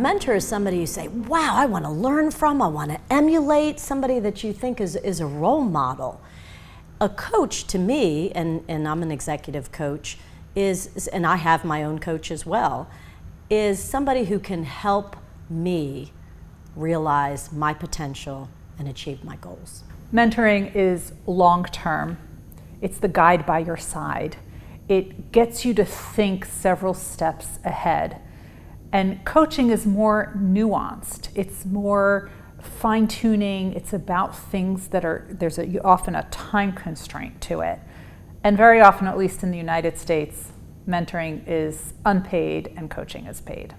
mentor is somebody you say, wow, I want to learn from, I want to emulate, somebody that you think is a role model. A coach to me, and I'm an executive coach, and I have my own coach as well, is somebody who can help me realize my potential and achieve my goals. Mentoring is long-term. It's the guide by your side. It gets you to think several steps ahead. And coaching is more nuanced. It's more fine-tuning. It's about things that there's often a time constraint to it. And very often, at least in the United States, mentoring is unpaid and coaching is paid.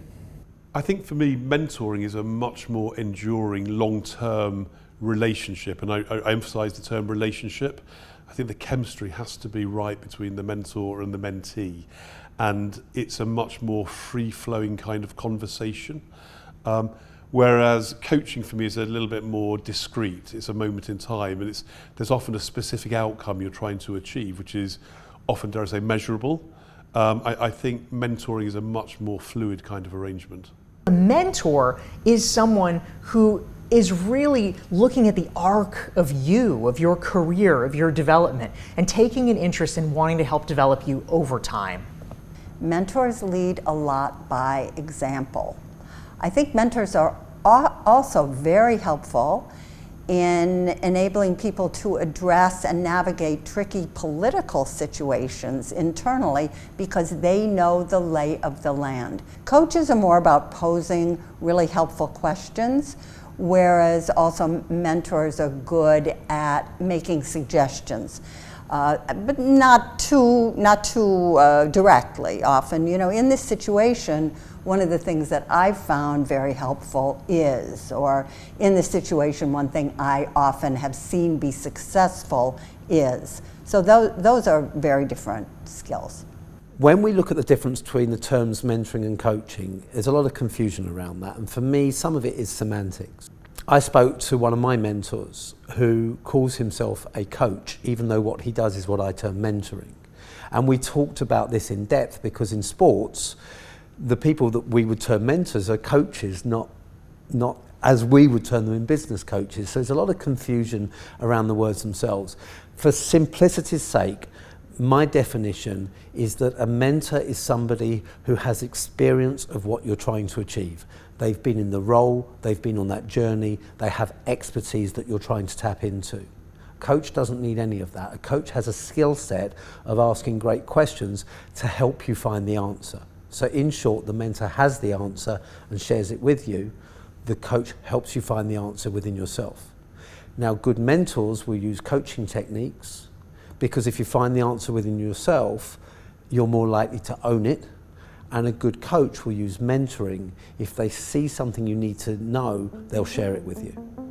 I think for me, mentoring is a much more enduring, long-term relationship. And I emphasize the term relationship. I think the chemistry has to be right between the mentor and the mentee. And it's a much more free-flowing kind of conversation. Whereas coaching for me is a little bit more discrete. It's a moment in time, and there's often a specific outcome you're trying to achieve, which is often, dare I say, measurable. I think mentoring is a much more fluid kind of arrangement. A mentor is someone who is really looking at the arc of your career, of your development, and taking an interest in wanting to help develop you over time. Mentors lead a lot by example. I think mentors are also very helpful in enabling people to address and navigate tricky political situations internally because they know the lay of the land. Coaches are more about posing really helpful questions, whereas also mentors are good at making suggestions. But not too directly often. You know, in this situation, one of the things that I've found very helpful or in this situation, one thing I often have seen be successful is. So those are very different skills. When we look at the difference between the terms mentoring and coaching, there's a lot of confusion around that. And for me, some of it is semantics. I spoke to one of my mentors who calls himself a coach, even though what he does is what I term mentoring. And we talked about this in depth because in sports, the people that we would term mentors are coaches, not as we would term them in business, coaches. So there's a lot of confusion around the words themselves. For simplicity's sake, my definition is that a mentor is somebody who has experience of what you're trying to achieve. They've been in the role, they've been on that journey, they have expertise that you're trying to tap into. Coach doesn't need any of that. A coach has a skill set of asking great questions to help you find the answer. So in short, the mentor has the answer and shares it with you. The coach helps you find the answer within yourself. Now, good mentors will use coaching techniques because if you find the answer within yourself, you're more likely to own it. And a good coach will use mentoring. If they see something you need to know, they'll share it with you.